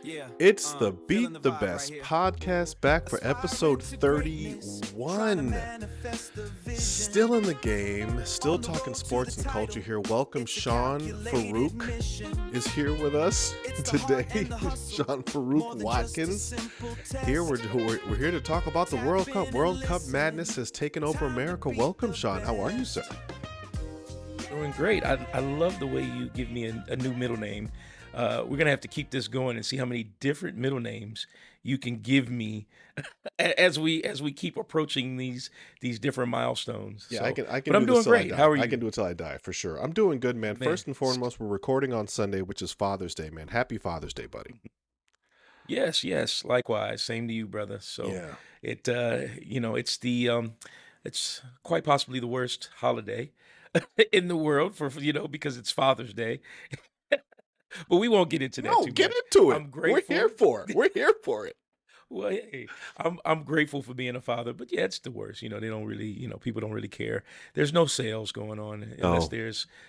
Yeah. It's the Feeling Beat the the vibe right Best here. podcast back for episode 31. Still in the game, still talking sports and culture here. Welcome, Sean Farooq is here with us today. Sean Farooq Watkins. Here we're here to talk about the World Cup. World Cup madness has taken over America. Welcome, Sean. How are you, sir? Doing great. I love the way you give me a new middle name. We're gonna have to keep this going and see how many different middle names you can give me as we keep approaching these different milestones. Yeah, So, I can but I'm do this doing till I great. die. How are I can you, do it till I die for sure. I'm doing good, man. man? First and foremost, we're recording on Sunday, which is Father's Day, man. Happy Father's Day, buddy. Yes, yes. Likewise. Same to you, brother. So Yeah. it's quite possibly the worst holiday in the world for because it's Father's Day. But we won't get into that No, too get much. into it. I'm We're here grateful. for it. We're here for it. Well, hey, I'm grateful for being a father, but yeah, it's the worst. They don't really, people don't really care. There's no sales going on No.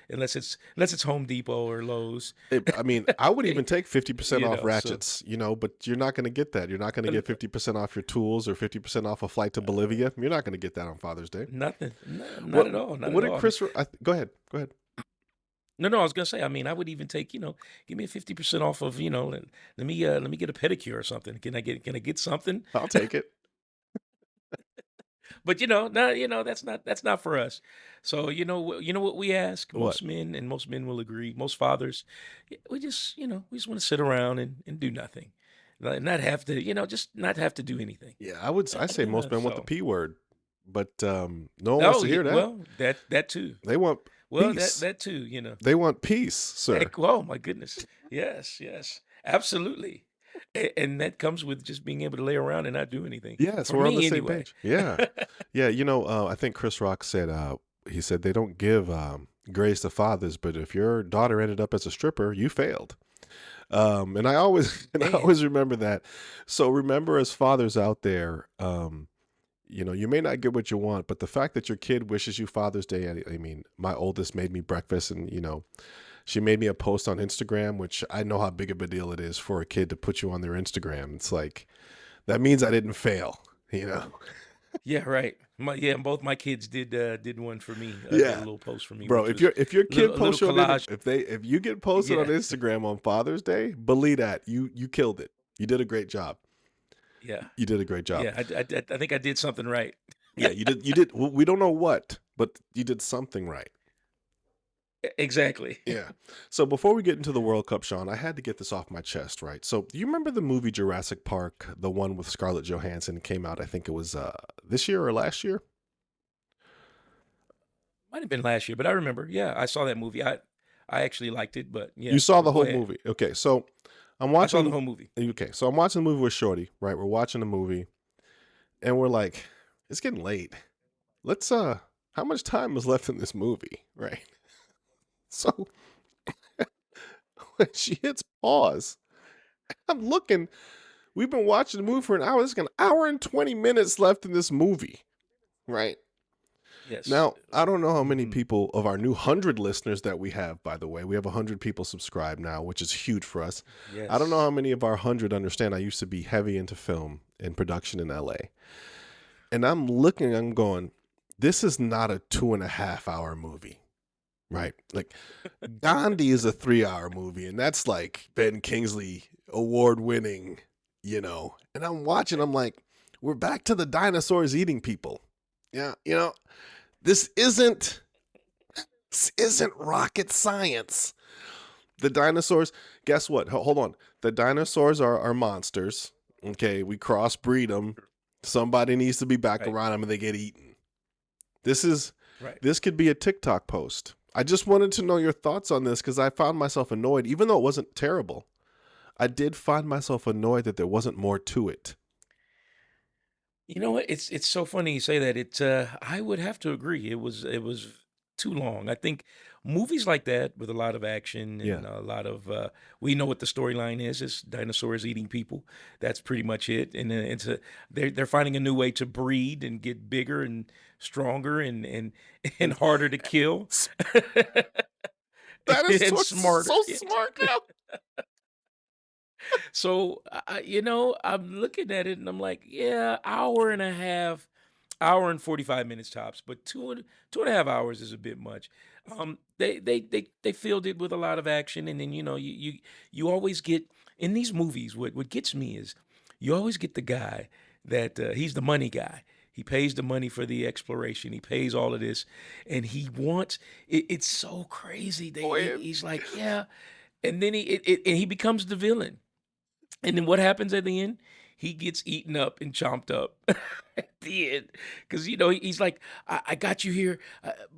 unless it's Home Depot or Lowe's. I mean, I would even take 50% off So ratchets, but you're not going to get that. You're not going to get 50% off your tools or 50% off a flight to Bolivia. You're not going to get that on Father's Day. nothing, no, not What at all, not what at did all. Chris go ahead. Go ahead. No, I was gonna say. I mean, I would even take, give me a 50% off of, let me get a pedicure or something. Can I get something? I'll take it. But no, that's not for us. So you know what we ask What? most men, and most men will agree. Most fathers, we just we just want to sit around and do nothing, not have to just not have to do anything. Yeah, I say most men want the So P word, but no one wants to yeah, hear that. well that too. They want Well that peace. that too. They want peace, sir. Oh my goodness, yes, absolutely. And that comes with just being able to lay around and not do anything. Yes, For we're on the me, same anyway. page. Yeah. Yeah, I think Chris Rock said he said they don't give grace to fathers, but if your daughter ended up as a stripper, you failed. And I always and I Man, always remember that. So remember, as fathers out there, you may not get what you want, but the fact that your kid wishes you Father's Day, I mean, my oldest made me breakfast, and she made me a post on Instagram, which I know how big of a deal it is for a kid to put you on their Instagram. It's like, that means I didn't fail, yeah, right. Both my kids did one for me. Did a Yeah. little post for me, Bro, which if was your a kid little posts you on collage. if you get posted on Yeah, Instagram on Father's Day, believe that you killed it. You did a great job. yeah, You did a great job. yeah. I think I did something right. Yeah, you did. We don't know what, but you did something right. Exactly. Yeah. So before we get into the World Cup, Sean, I had to get this off my chest, right? So you remember the movie Jurassic Park, the one with Scarlett Johansson, came out, I think it was this year or last year? Might have been last year, but I remember. Yeah, I saw that movie. I actually liked it, but You yeah. saw the Go whole ahead. movie. Okay, so I'm I saw the watching whole movie. okay, so I'm watching the movie with Shorty, right? We're watching the movie and we're like, it's getting late. Let's how much time is left in this movie, right? So when she hits pause, I'm looking, we've been watching the movie for an hour. There's like an hour and 20 minutes left in this movie, right? Yes. Now, I don't know how many Mhm. people of our new 100 listeners that we have, by the way. We have 100 people subscribed now, which is huge for us. I don't know how Yes. many of our 100 understand I used to be heavy into film and production in LA. And I'm looking, I'm going, this is not a 2.5 hour movie, right? Like, Gandhi is a 3 hour movie, and that's like Ben Kingsley award winning, And I'm watching, I'm like, we're back to the dinosaurs eating people. Yeah, this isn't rocket science. The dinosaurs, guess what? Hold on. The dinosaurs are monsters. Okay, we crossbreed them. Somebody needs to be back Right. around them and they get eaten. This Right. could be a TikTok post. I just wanted to know your thoughts on this because I found myself annoyed, even though it wasn't terrible. I did find myself annoyed that there wasn't more to it. You know what? It's so funny you say that. I would have to agree. It was too long. I think movies like that with a lot of action Yeah. and a lot of we know what the storyline is. It's dinosaurs eating people. That's pretty much it. And then they're finding a new way to breed and get bigger and stronger and and harder to kill and Dinosaurs smarter. so smart now. So, I'm looking at it and I'm like, yeah, hour and a half, hour and 45 minutes tops, but 2.5 hours is a bit much. They filled it with a lot of action, and then you always get in these movies. What gets me is you always get the guy that he's the money guy. He pays the money for the exploration. He pays all of this, and he wants it's so crazy. Boy, He's like, yeah, and then and he becomes the villain. And then what happens at the end? He gets eaten up and chomped up at the end because he's like, I got you here,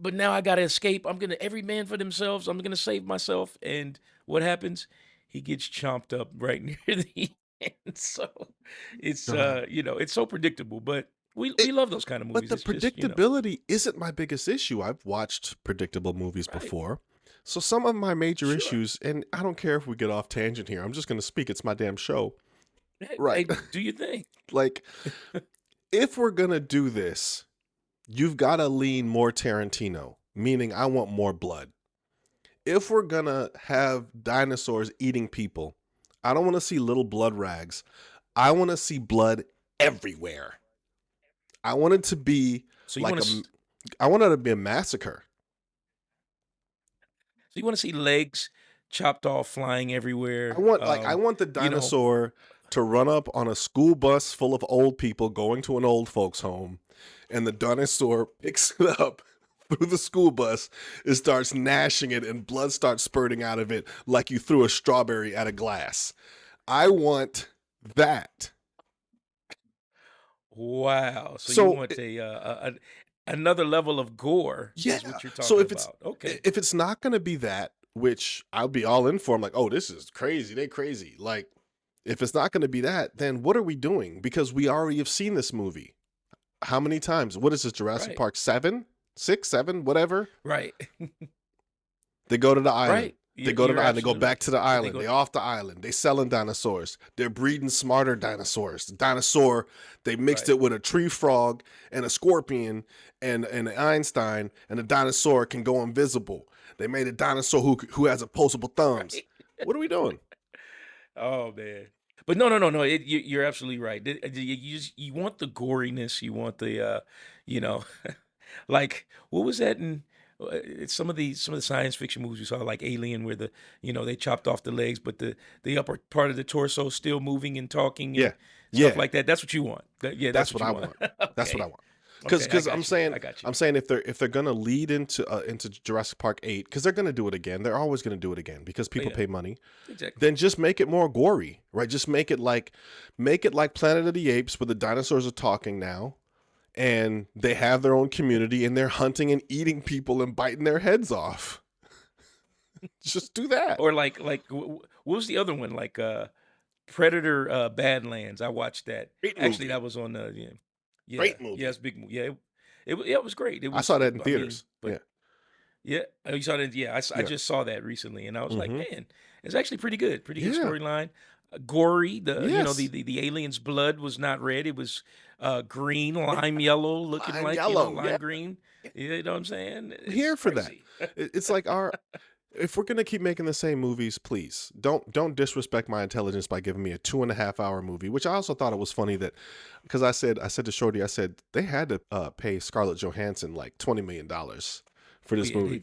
but now I gotta escape. I'm gonna every man for themselves. I'm gonna save myself." And what happens? He gets chomped up right near the end. So it's God. it's so predictable, but we It, love those kind of but movies. the It's just predictability isn't my biggest issue. I've watched predictable movies right, before. So some of my major sure. issues, and I don't care if we get off tangent here, I'm just going to speak. It's my damn show. Hey, Right. hey, do you think? Like, if we're going to do this, you've got to lean more Tarantino, meaning I want more blood. If we're going to have dinosaurs eating people, I don't want to see little blood rags. I want to see blood everywhere. I want it to be So you like want a, to? I want it to be a massacre. So you want to see legs chopped off, flying I everywhere? want I want the You know, dinosaur to run up on a school bus full of old people going to an old folks home, and the dinosaur picks it up through the school bus and starts gnashing it, and blood starts spurting out of it like you threw a strawberry at a glass. I want that. wow. So you So want another level of gore yeah. is what you're So talking about. Okay. if it's not going to be that, which I'll be all in for, I'm like, oh, this is crazy. They crazy. Like, if it's not going to be that, then what are we doing? Because we already have seen this movie. How many times? What is this? Jurassic Right. Park 7, 6, 7, whatever. Right. They go to the island. Right. They You're, go to you're the island. They go absolutely back right. to the Yeah, they island. go. They off the island. They selling dinosaurs. They're breeding smarter dinosaurs. The dinosaur, they mixed Right. it with a tree frog and a scorpion and an Einstein, and the dinosaur can go invisible. They made a dinosaur who has opposable thumbs. Right. What are we doing? Oh man. But no, no, no, no. You're absolutely right. You want the goriness. You want the you know, like what was that in? It's some of the science fiction movies we saw, like Alien, where they chopped off the legs, but the upper part of the torso still moving and talking Yeah. and stuff Yeah. like that. That's what you want. Yeah, that's That's what what you I want. want. That's what I Okay. want. Okay, I Because I'm got you. saying I got you. I'm saying if they're gonna lead into Jurassic Park 8, because they're gonna do it again. They're always gonna do it again because Oh people yeah, pay money. exactly. Then just make it more gory, right? Just make it like Planet of the Apes, where the dinosaurs are talking now, and they have their own community, and they're hunting and eating people and biting their heads off. Just do that. Or what was the other one? Like Predator Badlands. I watched that. Great Actually, movie. that was on yeah. Yeah, Great yeah, movie. it's a big movie. Yeah, yeah, it was great. It I was saw that in I mean, theaters. but Yeah. yeah, oh, you saw that? Yeah, I Yeah. just saw that recently and I was like, Mm-hmm. man, it's actually pretty good. Pretty good Yeah. storyline. Gory. Yes. The alien's blood was not red. It was green, lime yellow, looking Lime like, yellow. lime Yeah. green. You know what I'm saying? I'm It's here for that. crazy. It's like our if we're gonna keep making the same movies, please don't disrespect my intelligence by giving me a 2.5 hour movie. Which I also thought it was funny that because I said to Shorty, I said they had to pay Scarlett Johansson like $20 million for Oh this yeah, movie.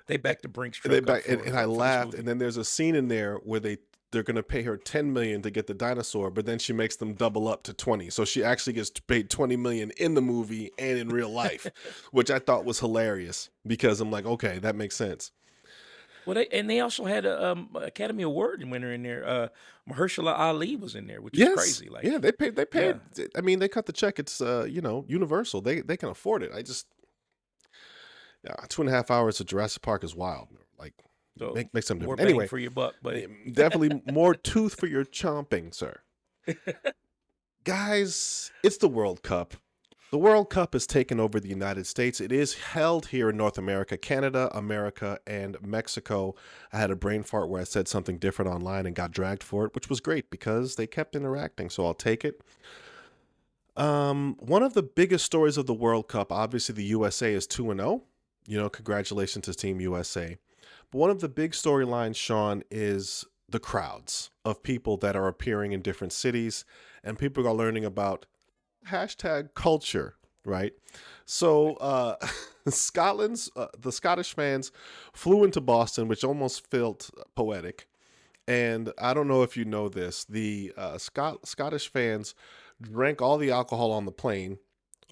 they backed the Brinks And they truck up back and I for this laughed. And movie. then there's a scene in there where they're gonna pay her 10 million to get the dinosaur, but then she makes them double up to 20. So she actually gets paid 20 million in the movie and in real life, which I thought was hilarious because I'm like, okay, that makes sense. Well, they also had a Academy Award winner in there. Mahershala Ali was in there, which was Yes. crazy. Yeah, Like, they paid yeah, I mean, they cut the check. It's universal. They can afford it. I just yeah, 2.5 hours of Jurassic Park is wild. Like so make something more different. bang Anyway, for your buck, buddy. definitely more tooth for your chomping, sir. Guys, it's the World Cup. The World Cup has taken over the United States. It is held here in North America, Canada, America, and Mexico. I had a brain fart where I said something different online and got dragged for it, which was great because they kept interacting, so I'll take it. One of the biggest stories of the World Cup, obviously the USA is 2-0. Congratulations to Team USA. But one of the big storylines, Sean, is the crowds of people that are appearing in different cities, and people are learning about hashtag culture, right? So the Scottish fans flew into Boston, which almost felt poetic. And I don't know if you know this, the Scottish fans drank all the alcohol on the plane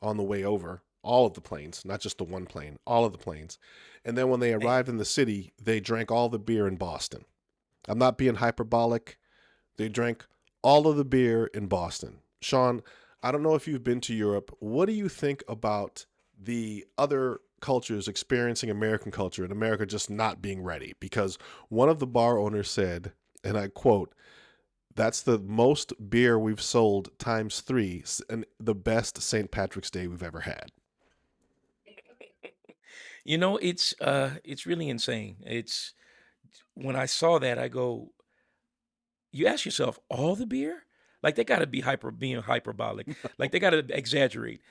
on the way over, all of the planes, not just the one plane, all of the planes. And then when they Man, arrived in the city, they drank all the beer in Boston. I'm not being hyperbolic. They drank all of the beer in Boston. Sean, I don't know if you've been to Europe. What do you think about the other cultures experiencing American culture and America just not being ready? Because one of the bar owners said, and I quote, "That's the most beer we've sold times three, and the best St. Patrick's Day we've ever had." it's really insane. It's when I saw that, I go, you ask yourself, all the beer? Like they got to be being hyperbolic. Like they got to exaggerate.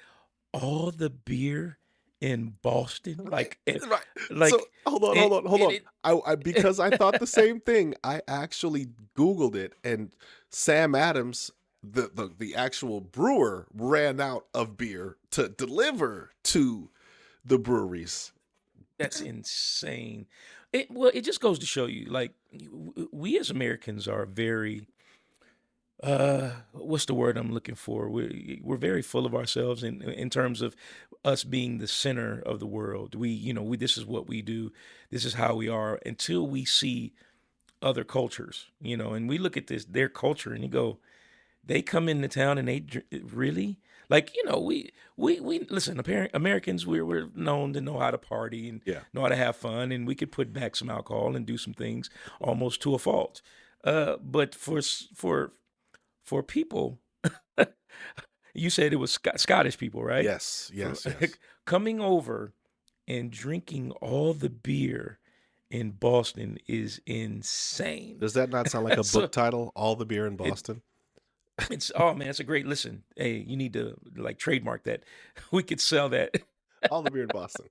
All the beer in Boston? Right, Like, right. So like, hold on, and, hold on, hold and on. it, I because I thought the same thing. I actually Googled it, and Sam Adams, the actual brewer, ran out of beer to deliver to the breweries. that's insane. Well, it just goes to show you, like, we as Americans are very, what's the word I'm looking for? We're very full of ourselves in terms of us being the center of the world. We this is what we do. This is how we are until we see other cultures, and we look at their culture, and you go, they come into town and really, like, we listen. Americans, we're known to know how to party and Yeah. know how to have fun, and we could put back some alcohol and do some things almost to a fault. But for people, you said it was Scottish people, right? Yes, For yes, yes. coming over and drinking all the beer in Boston is insane. Does that not sound like a book So title? All the beer in it Boston? it's oh man, it's a great listen. Hey, you need to like trademark that. We could sell that. All the beer in Boston.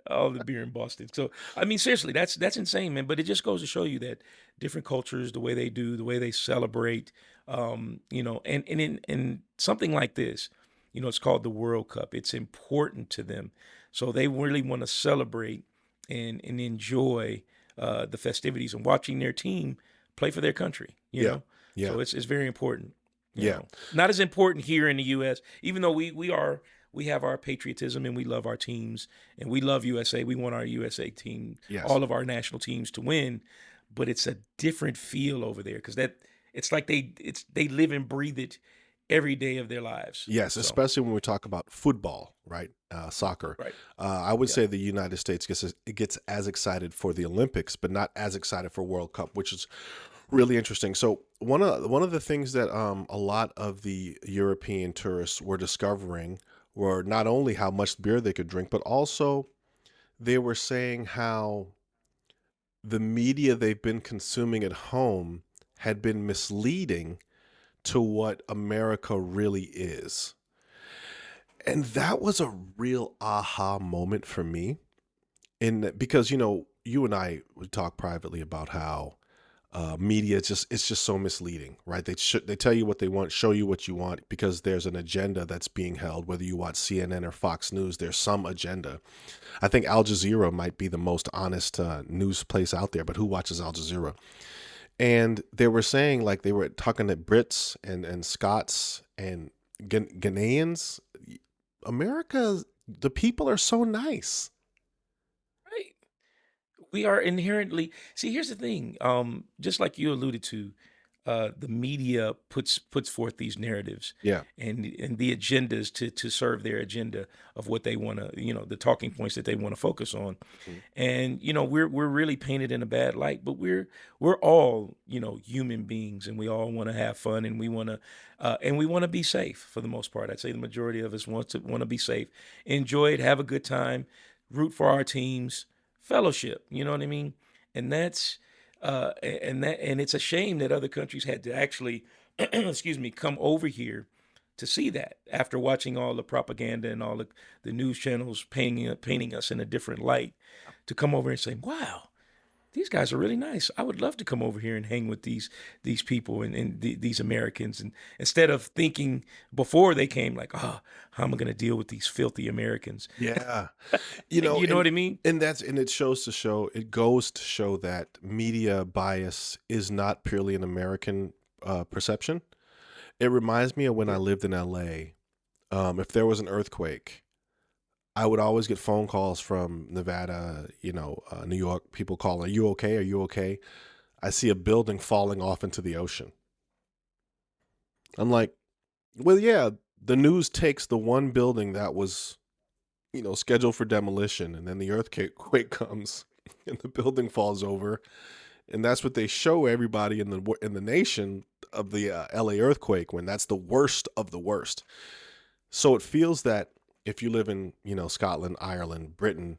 All the beer in Boston. So I mean, seriously, that's insane, man. But it just goes to show you that different cultures, the way they do, the way they celebrate, and in something like this, it's called the World Cup. It's important to them, so they really want to celebrate and enjoy the festivities and watching their team play for their country. Yeah, yeah, So it's very important. yeah. Not as important here in the U.S. Even though we have our patriotism and we love our teams and we love USA. We want our USA team, Yes. all of our national teams to win, but it's a different feel over there because it's like they live and breathe it every day of their lives. Yes, So especially when we talk about football, right? Soccer. right, I would yeah, say the United States gets as excited for the Olympics, but not as excited for World Cup, which is really interesting. So one of the things that a lot of the European tourists were discovering were not only how much beer they could drink, but also they were saying how the media they've been consuming at home had been misleading to what America really is. And that was a real aha moment for me. Because you and I would talk privately about how media it's just so misleading, right? They tell you what they want, show you what you want, because there's an agenda that's being held. Whether you watch CNN or Fox News, there's some agenda. I think Al Jazeera might be the most honest news place out there, but who watches Al Jazeera? And they were saying, like, they were talking to Brits and Scots and Ghanaians. America, the people are so nice. right. We are inherently see. Here's the thing. Just like you alluded to, the media puts forth these narratives Yeah. and the agendas to serve their agenda of what they want to, the talking points that they want to focus on. Mhm. And we're really painted in a bad light, but we're all human beings, and we all want to have fun, and we want to be safe for the most part. I'd say the majority of us want to be safe, enjoy it, have a good time, root for our teams, fellowship. You know what I mean? And that's and it's a shame that other countries had to actually, excuse me, come over here to see that after watching all the propaganda and all the news channels painting us in a different light, to come over and say, wow, these guys are really nice. I would love to come over here and hang with these people and these Americans. And instead of thinking before they came, like, oh, how am I going to deal with these filthy Americans? Yeah. You know, You know what I mean? and it shows to show, it goes to show that media bias is not purely an American perception. It reminds me of when I Yeah. lived in LA. If there was an earthquake, I would always get phone calls from Nevada, New York, people calling, "Are you okay? Are you okay?" I see a building falling off into the ocean. I'm like, well, yeah, the news takes the one building that was, scheduled for demolition, and then the earthquake comes and the building falls over, and that's what they show everybody in the nation of the LA earthquake, when that's the worst of the worst. So it feels that if you live in, Scotland, Ireland, Britain,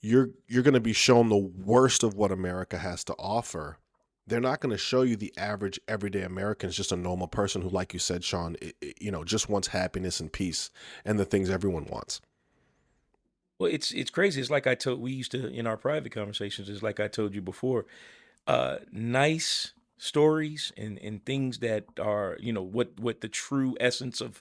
you're going to be shown the worst of what America has to offer. They're not going to show you the average everyday American is just a normal person who, like you said, Sean, just wants happiness and peace and the things everyone wants. Well, it's crazy. It's like we used to, in our private conversations, it's like I told you before, nice stories and things that are, what the true essence of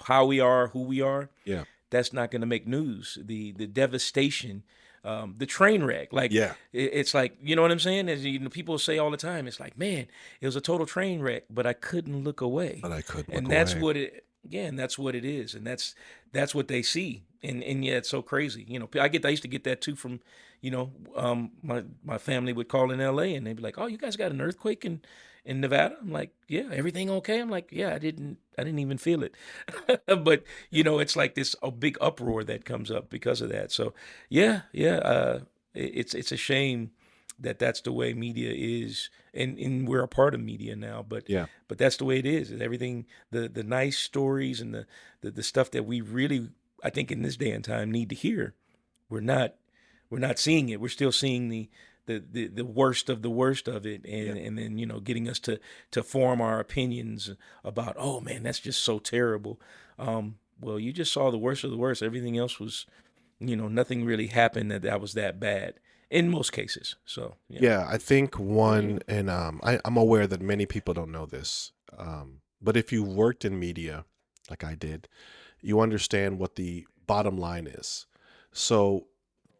how we are, who we are, Yeah. that's not going to make news. The devastation, the train wreck, like Yeah. it's like, you know what I'm saying? As people say all the time, it's like, man, it was a total train wreck, but I couldn't look away, But I couldn't look and that's away. what it. Yeah, and that's what it is, and that's what they see, and yeah, it's so crazy. I used to get that too from, my family would call in L.A. and they'd be like, "Oh, you guys got an earthquake in Nevada?" I'm like, "Yeah, everything okay?" I'm like, "Yeah, I didn't even feel it," but it's like this a big uproar that comes up because of that. So yeah, yeah, it's a shame that that's the way media is, and we're a part of media now. But Yeah. but that's the way it is. And everything, the nice stories and the stuff that we really, I think, in this day and time need to hear, we're not we're not seeing it. We're still seeing the worst of the worst of it, Yeah. and then getting us to form our opinions about, oh man, that's just so terrible. Well, you just saw the worst of the worst. Everything else was, nothing really happened that was that bad in most cases. So yeah. Yeah, I think one, and I'm aware that many people don't know this, but if you worked in media, like I did, you understand what the bottom line is. So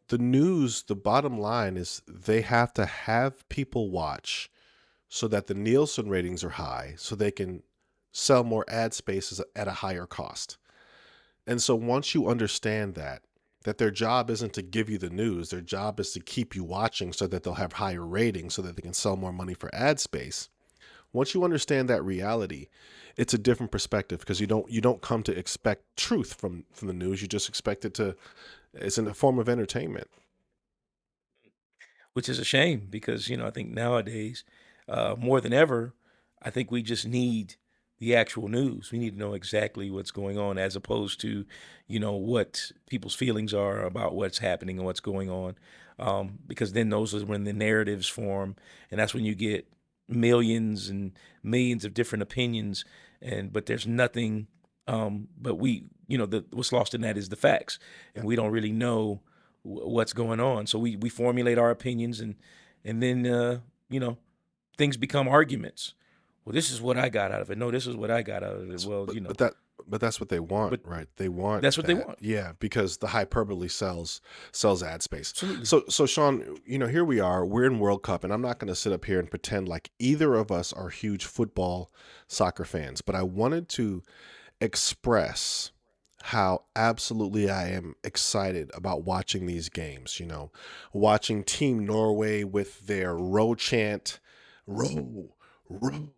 the news, the bottom line is they have to have people watch so that the Nielsen ratings are high, so they can sell more ad spaces at a higher cost. And so once you understand that their job isn't to give you the news, their job is to keep you watching so that they'll have higher ratings so that they can sell more money for ad space. Once you understand that reality, it's a different perspective, because you don't come to expect truth from the news. You just expect it to, it's in a form of entertainment. Which is a shame because I think nowadays, more than ever, I think we just need the actual news. We need to know exactly what's going on, as opposed to what people's feelings are about what's happening and what's going on, because then those are when the narratives form, and that's when you get millions and millions of different opinions, but there's nothing. But what's lost in that is the facts, Yeah. and we don't really know what's going on. So we formulate our opinions, and then you know things become arguments. Well, this is what I got out of it. No, this is what I got out of it. Well, But that's what they want, but right? They want that's what they that. want. Yeah, because the hyperbole sells ad space. Absolutely. So Sean, here we are. We're in World Cup, and I'm not going to sit up here and pretend like either of us are huge football soccer fans, but I wanted to express how absolutely I am excited about watching these games, watching Team Norway with their row chant, row, row,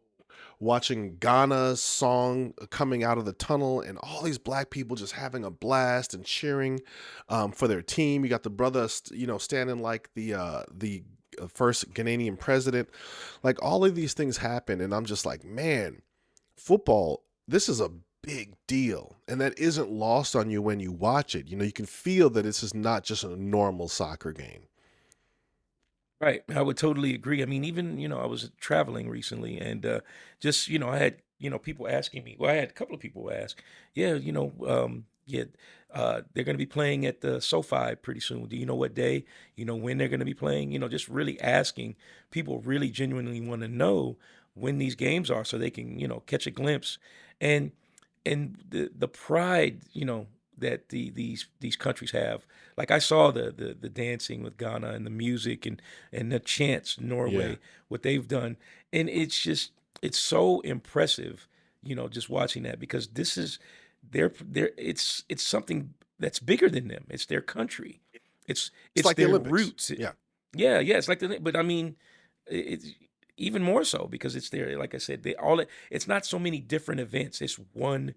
watching Ghana's song coming out of the tunnel, and all these black people just having a blast and cheering for their team. You got the brother, standing like the first Ghanaian president. Like, all of these things happen, and I'm just like, man, football, this is a big deal, and that isn't lost on you when you watch it. You can feel that this is not just a normal soccer game. Right. I would totally agree. I mean, even, I was traveling recently, and just, I had, people asking me, well, I had a couple of people ask, yeah, Yeah, they're going to be playing at the SoFi pretty soon. Do you know what day? You know when they're going to be playing? Just really asking people really genuinely want to know when these games are so they can, catch a glimpse. And the pride, that these countries have. Like I saw the dancing with Ghana and the music and the chants Yeah. Norway, what they've done. And it's so impressive, just watching that because this is it's something that's bigger than them. It's their country. It's It's it's like the their Olympics. roots. Yeah. Yeah, yeah. It's like but I mean, it's even more so because it's their, like I said, it's not so many different events. It's one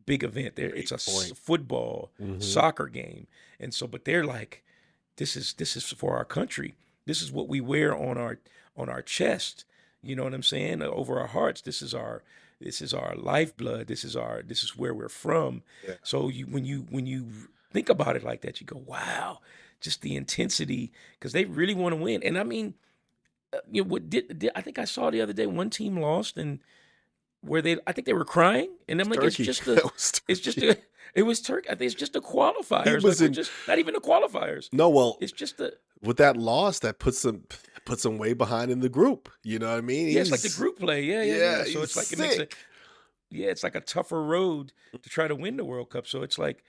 big event. There, it's Great a point. football, Hmm. soccer game, and so, but they're like, this is for our country. This is what we wear on our chest. You know what I'm saying? Over our hearts. This is our lifeblood. This is where we're from. Yeah. So when you think about it like that, you go, wow, just the intensity because they really want to win. And I mean, what I think I saw the other day one team lost and where I think they were crying, and I'm It's like, it's Turkey. just the, That was it's just Turkey. the, it was Turkey. I think it's just the He qualifiers. Like was we're in just not even the qualifiers. no, well, It's just the, with that loss, that puts him way behind in the group. You know what I mean? yeah, it's like the group play. Yeah, yeah, Yeah, yeah. So he's it's like it makes sick. yeah, it's like a tougher road to try to win the World Cup. So it's like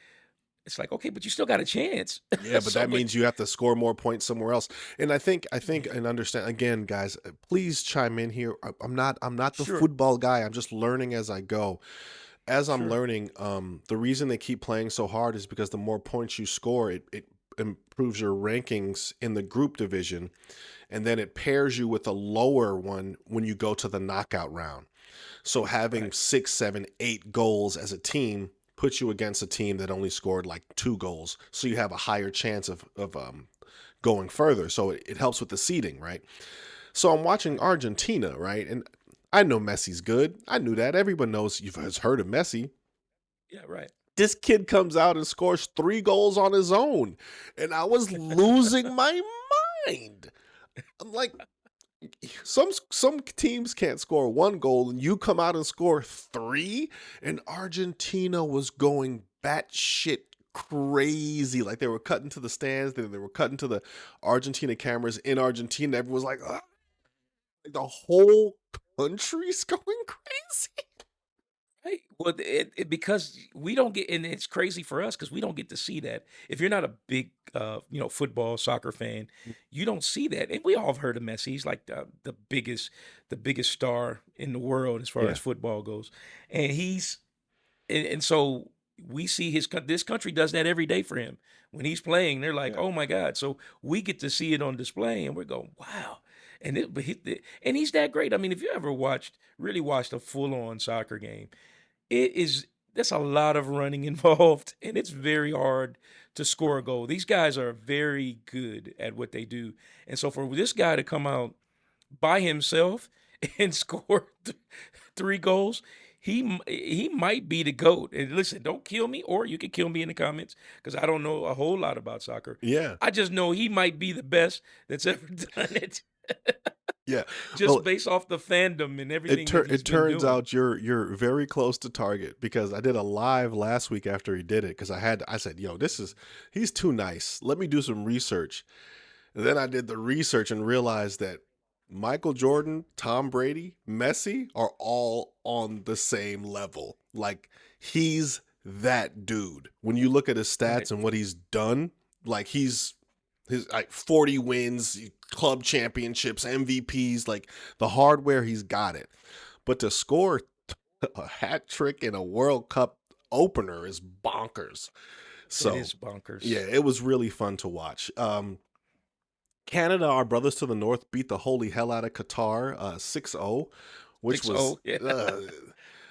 okay, but you still got a chance. Yeah, but So, that but means you have to score more points somewhere else. And I think, yeah, and understand again, guys. Please chime in here. I'm not the sure, football guy. I'm just learning as I go. As I'm sure, learning, the reason they keep playing so hard is because the more points you score, it improves your rankings in the group division, and then it pairs you with a lower one when you go to the knockout round. So having right. 6, 7, 8 goals as a team puts you against a team that only scored like 2 goals. So you have a higher chance of going further. So it helps with the seeding, right? So I'm watching Argentina, right? And I know Messi's good. I knew that. Everyone knows has heard of Messi. Yeah, right. This kid comes out and scores 3 goals on his own. And I was losing my mind. I'm like, some teams can't score 1 goal and you come out and score 3, and Argentina was going batshit crazy. Like they were cutting to the stands, they were cutting to the Argentina cameras in Argentina. Everyone was like, "Ugh." Like the whole country's going crazy. Right. Well, because we don't get, and it's crazy for us because we don't get to see that. If you're not a big, football, soccer fan, you don't see that. And we all have heard of Messi. He's like the biggest star in the world as far as Yeah. football goes. And and so we see this country does that every day for him. When he's playing, they're like, Yeah. oh my God. So we get to see it on display and we're going, wow. And he's that great. I mean, if you ever really watched a full on soccer game, it is that's a lot of running involved, and it's very hard to score a goal. These guys are very good at what they do. And so for this guy to come out by himself and score 3 goals, he might be the GOAT. And listen, don't kill me, or you can kill me in the comments because I don't know a whole lot about soccer. Yeah. I just know he might be the best that's ever done it, Yeah. just Well, based off the fandom and everything that he's it been turns doing. out you're very close to target because I did a live last week after he did it because I said, yo, he's too nice. Let me do some research. And then I did the research and realized that Michael Jordan, Tom Brady, Messi are all on the same level. Like he's that dude. When you look at his Right. stats and what he's done, like his like 40 wins, club championships, MVPs, like the hardware, he's got it. But to score a hat trick in a World Cup opener is bonkers. It So is yeah, bonkers. it was really fun to watch. Canada, our brothers to the north, beat the holy hell out of Qatar 6-0, which was 6-0. Yeah. uh,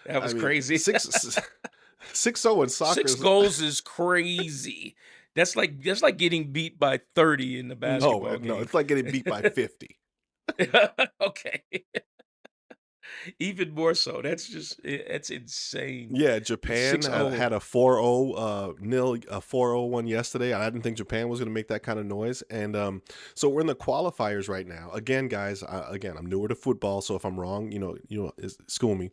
That I was mean crazy. 6-0 in soccer Six is goals is crazy. That's like getting beat by 30 in the no, basketball no, game. it's like getting beat by 50. Okay. Even more so. That's insane. Yeah, Japan 6-0. had a 4-0 nil, a 4-0 one yesterday. I didn't think Japan was going to make that kind of noise, and so we're in the qualifiers right now. Again, guys, again, I'm newer to football, so if I'm wrong, school me.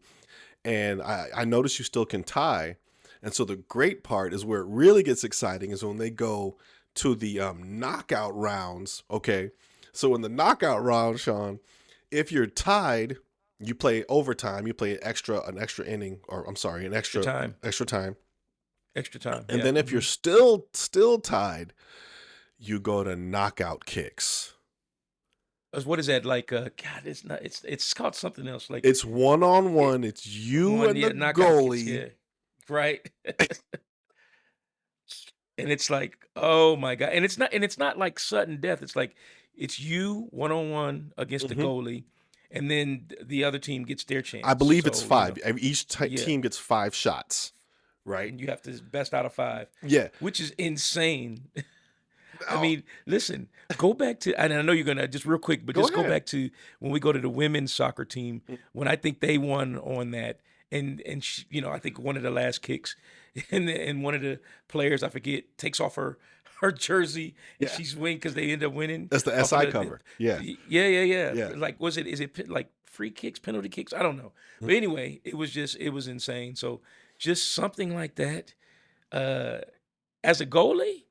And I noticed you still can tie, And so the great part is where it really gets exciting is when they go to the knockout rounds. Okay. So in the knockout round, Sean, if you're tied, you play overtime, you play an extra inning, or I'm sorry, Extra time. extra time. Extra time. And Yeah. then if you're still tied, you go to knockout kicks. What is that like? God, it's not. It's called something else. Like It's it, one-on-one. It's you one. and the Yeah, knockout kicks. goalie. Yeah. Right. And it's like, oh my God. And it's not like sudden death. It's like it's you one on one against the Mhm. goalie, and then the other team gets their I chance. believe it's So, you five. know, Each yeah. team gets 5 shots, right? And you have to best out of five, Yeah. which is insane. I Oh, mean, listen, go back to, and I know you're gonna just real quick, but go just go ahead. back to when we go to the women's soccer team, when I think they won on that, and she, you know, I think one of the last kicks, and one of the players I forget takes off her jersey and Yeah. she's winning because they end up winning That's the off of SI cover. Yeah. yeah. Yeah. Like, is it like free kicks, penalty kicks? I don't know, Mm. but anyway, it was insane. So just something like that, uh, as a goalie.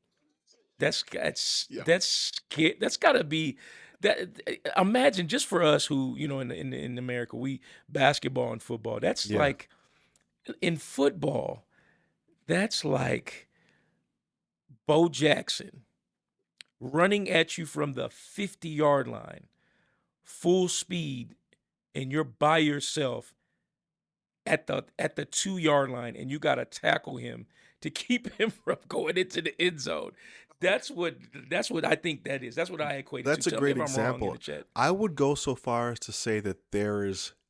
Yeah. That's gotta be that. Imagine just for us who in America we basketball and football. That's Yeah. like in football. That's like Bo Jackson running at you from the 50-yard line, full speed, and you're by yourself at the 2-yard line, and you got to tackle him to keep him from going into the end zone. That's what I think that is. That's what I equate it to. That's a Tell me great if I'm wrong in example. the chat. I would go so far as to say that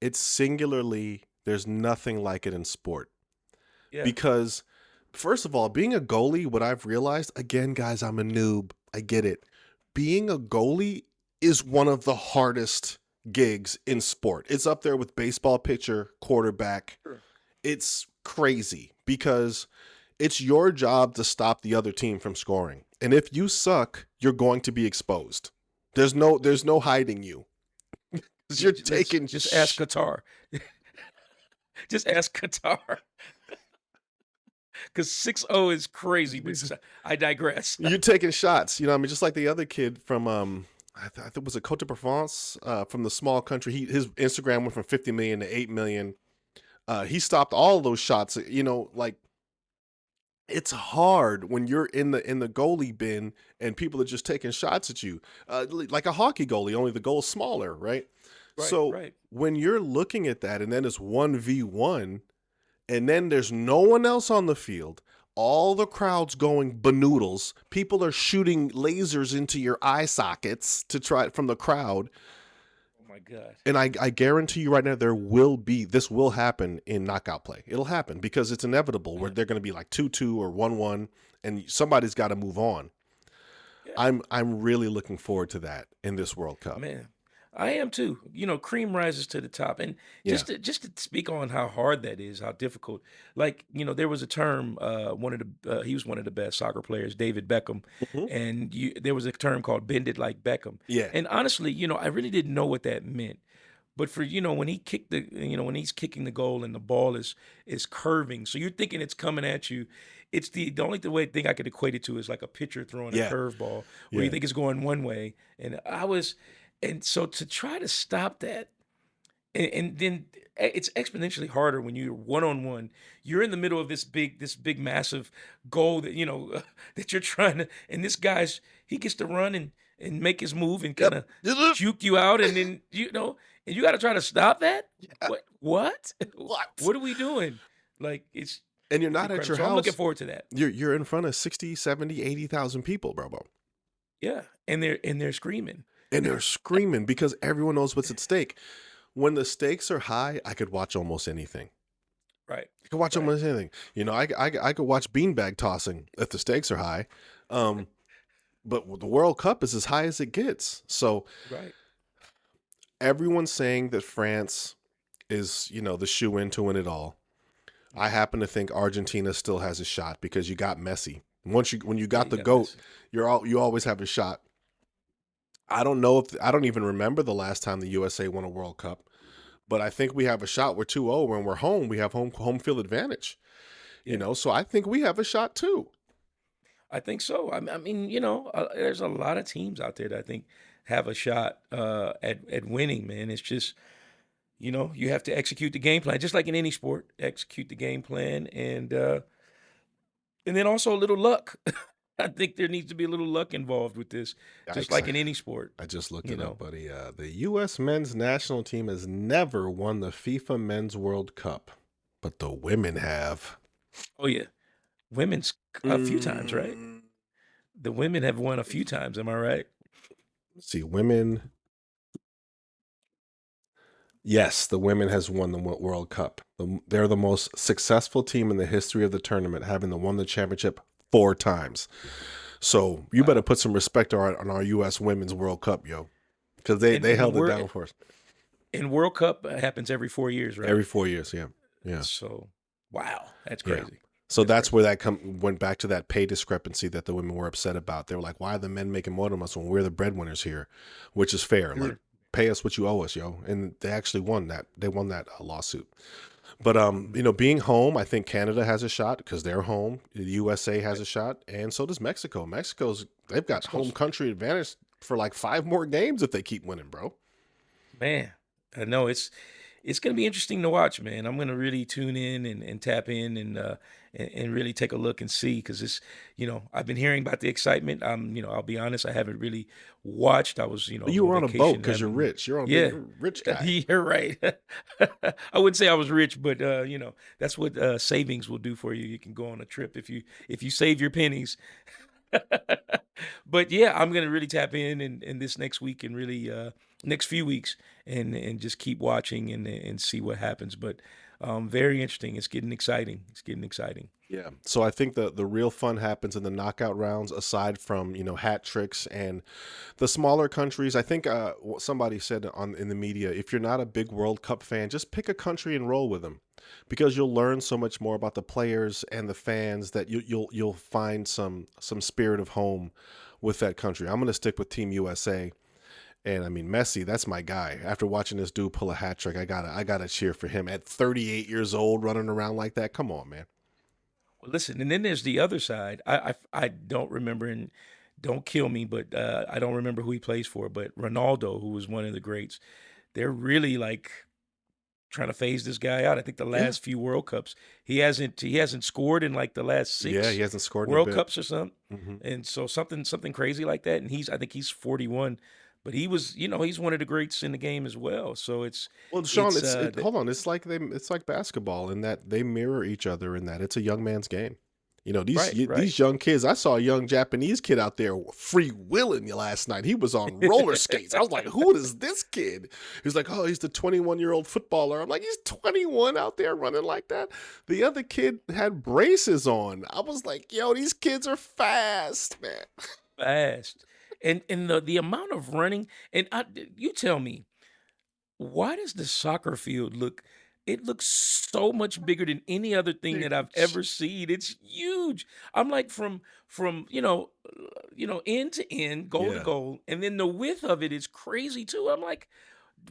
it's singularly, there's nothing like it in sport. Yeah. Because, first of all, being a goalie, what I've realized, again, guys, I'm a noob. I get it. Being a goalie is one of the hardest gigs in sport. It's up there with baseball pitcher, quarterback. Sure. It's crazy because it's your job to stop the other team from scoring. And if you suck, you're going to be exposed. There's no hiding you. 'Cause you're taking Just ask Qatar. Just ask Qatar. Because 6-0 is crazy, but I digress. You're taking shots. You know, I mean, just like the other kid from I think it was a Cote de Provence, from the small country. His Instagram went from 50 million to 8 million. He stopped all those shots. You know, like, it's hard when you're in the goalie bin and people are just taking shots at you, like a hockey goalie. Only the goal's smaller, right? Right, So right. when you're looking at that, and then it's 1v1, and then there's no one else on the field, all the crowd's going banoodles. People are shooting lasers into your eye sockets to try it from the crowd. Oh my God. And I guarantee you right now, this will happen in knockout play. It'll happen because it's inevitable where they're going to be like 2-2 or 1-1, and somebody's got to move on. Yeah. I'm really looking forward to that in this World Cup. Man, I am too. You know, cream rises to the top. And Yeah. just to speak on how hard that is, how difficult. Like, you know, there was a term, he was one of the best soccer players, David Beckham, Mhm. and there was a term called bend it like Beckham. Yeah. And honestly, you know, I really didn't know what that meant. But for, you know, when when he's kicking the goal and the ball is curving, so you're thinking it's coming at you. It's the only thing I could equate it to is like a pitcher throwing a Yeah. curveball where Yeah. you think it's going one way. And so to try to stop that, and then it's exponentially harder when you're one on one. You're in the middle of this big massive goal that that you're trying to, and this guy's he gets to run and make his move and kind of Yep. juke you out, and then and you got to try to stop that. Yeah. What? What? What are we doing? Like it's And you're not at incredible. your So I'm looking house. forward to that. You're in front of 60, 70, 80,000 people, bro. Yeah, and they're screaming. And they're screaming because everyone knows what's at stake. When the stakes are high, I could watch almost anything. Right. I could watch Right. almost anything. You know, I could watch beanbag tossing if the stakes are high. But the World Cup is as high as it gets. So Right. everyone's saying that France is, the shoe in to win it all. I happen to think Argentina still has a shot because you got Messi. When you got the got GOAT, Messi. you always have a shot. I don't even remember the last time the USA won a World Cup, but I think we have a shot. We're 2-0 when we're home. We have home field advantage. You Yeah. know, so I think we have a shot too. I think so. I mean, there's a lot of teams out there that I think have a shot at winning. Man, it's just you have to execute the game plan, just like in any sport. Execute the game plan, and then also a little luck. I think there needs to be a little luck involved with this, just Yikes. like in any sport. I just looked You it up, know. buddy. The U.S. men's national team has never won the FIFA Men's World Cup, but the women have. Oh yeah, women's a few times, right? Mm, The women have won a few times. Am I right? let's see, women. Yes, the women has won the World Cup. They're the most successful team in the history of the tournament, having won the championship 4 times. So you better Wow. put some respect on our U.S. Women's World Cup, yo, because And they and held it we're down for us and World Cup happens every 4 years, right? every 4 years. Yeah, yeah, So, wow, that's yeah. crazy. So That's that's crazy. where went back to that pay discrepancy that the women were upset about. They were like, "Why are the men making more than us when we're the breadwinners here?" Which is fair. Like, Sure. pay us what you owe us, yo. And they actually won that. They won that lawsuit. But being home, I think Canada has a shot because they're home. The USA has Right. a shot, and so does Mexico. They've got home Mexico's country advantage for like 5 more games if they keep winning, bro. man. I know it's going to be interesting to watch, man. I'm going to really tune in and tap in and really take a look and see because I've been hearing about the excitement. I'll be honest, I haven't really watched. I was, But you on were on a boat vacation because you're having, rich. You're on a yeah, you're a rich guy. you're right. I wouldn't say I was rich, but that's what savings will do for you. You can go on a trip if you save your pennies. But yeah, I'm gonna really tap in this next week and really next few weeks and just keep watching and see what happens. But very interesting. It's getting exciting. It's getting exciting. Yeah. So I think the real fun happens in the knockout rounds, aside from hat tricks and the smaller countries. I think somebody said in the media, if you're not a big World Cup fan, just pick a country and roll with them, because you'll learn so much more about the players and the fans that you'll find some spirit of home with that country. I'm going to stick with Team USA. And I mean, Messi, that's my guy. After watching this dude pull a hat trick, I gotta cheer for him at 38 years old, running around like that. Come on, man. Well, listen, and then there's the other side. I don't remember, and don't kill me, but I don't remember who he plays for. But Ronaldo, who was one of the greats, they're really like trying to phase this guy out. I think the Yeah, last few World Cups, he hasn't scored in like the last yeah, he six hasn't scored in a World bit. Cups or something. Hmm. And so something crazy like that. And I think he's 41, but he's one of the greats in the game as well. So Well, Sean, it's hold on. It's like basketball in that they mirror each other in that it's a young man's game. right, right. These young kids. I saw a young Japanese kid out there free willing last night. He was on roller skates. I was like, "Who is this kid?" He's like, "Oh, he's the 21-year-old footballer." I'm like, "He's 21 out there running like that." The other kid had braces on. I was like, "Yo, these kids are fast, man." Fast. And the amount of running and you tell me, why does the soccer field it looks so much bigger than any other thing that I've ever Huge. seen. It's huge. I'm like from end to end, goal to Yeah. goal, and then the width of it is crazy too. I'm like,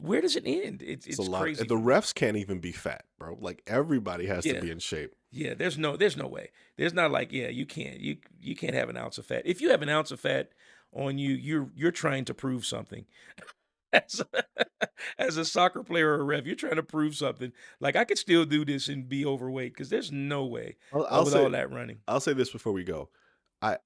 where does it end? It's It's a it's lot. crazy The for me. refs can't even be fat, bro. Like everybody has to Yeah. be in shape. Yeah, there's no way. There's not like, yeah, you can't have an ounce of fat. If you have an ounce of fat on you, you're trying to prove something. As as a soccer player or a ref, you're trying to prove something. Like I could still do this and be overweight because there's no way I'll, I'll with all say that running. I'll say this before we go. I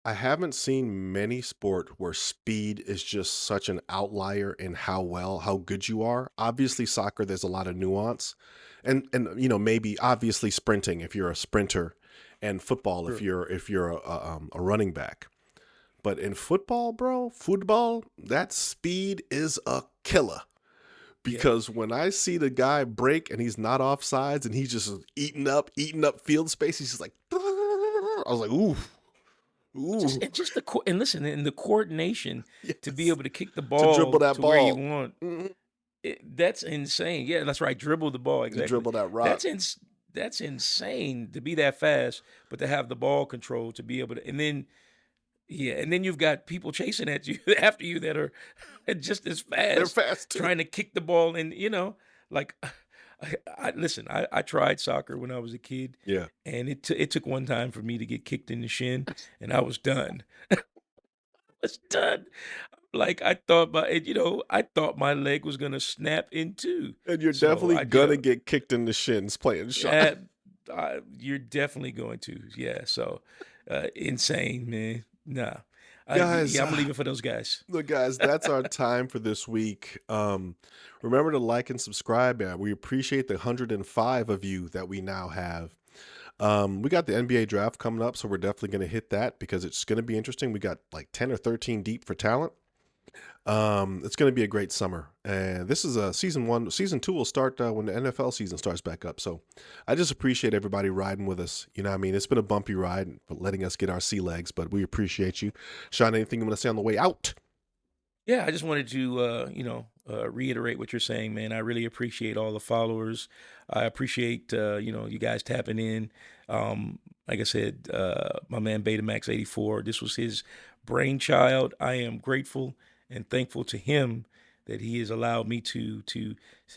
I haven't seen many sport where speed is just such an outlier in how good you are. Obviously, soccer, there's a lot of nuance, and maybe obviously sprinting if you're a sprinter, and football Sure. if you're a running back. But in football, that speed is a killer. Yeah. Because when I see the guy break and he's not off sides and he's just eating up field space, he's just like, I was like, ooh, Just ooh, and just and listen, and the coordination to be yes, able to kick the to dribble ball that to where you ball, want. mhm, That's insane. Yeah, that's right. Dribble the ball, to exactly. dribble that rock. That's ins that's insane to be that fast, but to have the ball control to be able to, and then yeah, and then you've got people chasing at you after you that are just as They're fast fast too. trying to kick the ball and like Listen. I tried soccer when I was a kid, Yeah. and it took one time for me to get kicked in the shin, and I was done. I was done. Like I thought I thought my leg was gonna snap in two. And you're So definitely I did gonna a get kicked in the shins playing shot. yeah, you're definitely going to. Yeah. So insane, man. Nah. Guys, Yeah, I'm leaving for those guys. look, guys, that's our time for this week. Remember to like and subscribe. We appreciate the 105 of you that we now have. We got the NBA draft coming up, so we're definitely going to hit that because it's going to be interesting. We got like 10 or 13 deep for talent. It's going to be a great summer, and this is a season one. Season two will start when the NFL season starts back up. So, I just appreciate everybody riding with us. You know, what I mean, it's been a bumpy ride, but letting us get our sea legs. But we appreciate you, Sean. Anything you want to say on the way out? Yeah, I just wanted to, reiterate what you're saying, man. I really appreciate all the followers. I appreciate, you guys tapping in. Like I said, my man Betamax 84. This was his brainchild. I am grateful and thankful to him that he has allowed me to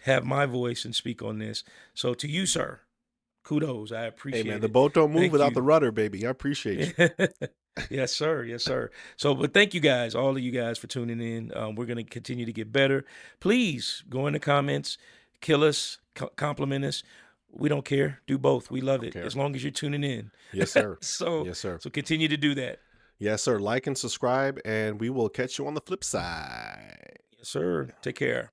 have my voice and speak on this. So to you, sir, kudos. I Hey, man, appreciate the it. boat don't move Thank without you. the rudder, baby. I appreciate you. Yes, sir. Yes, sir. So, but thank you guys, all of you guys, for tuning in. We're going to continue to get better. Please go in the comments, kill us, compliment us. We don't care. Do both. We love Don't it care. as long as you're tuning in. Yes, sir. so, Yes, sir. so continue to do that. Yes, sir. Like and subscribe, and we will catch you on the flip side. Yes, sir. Take care.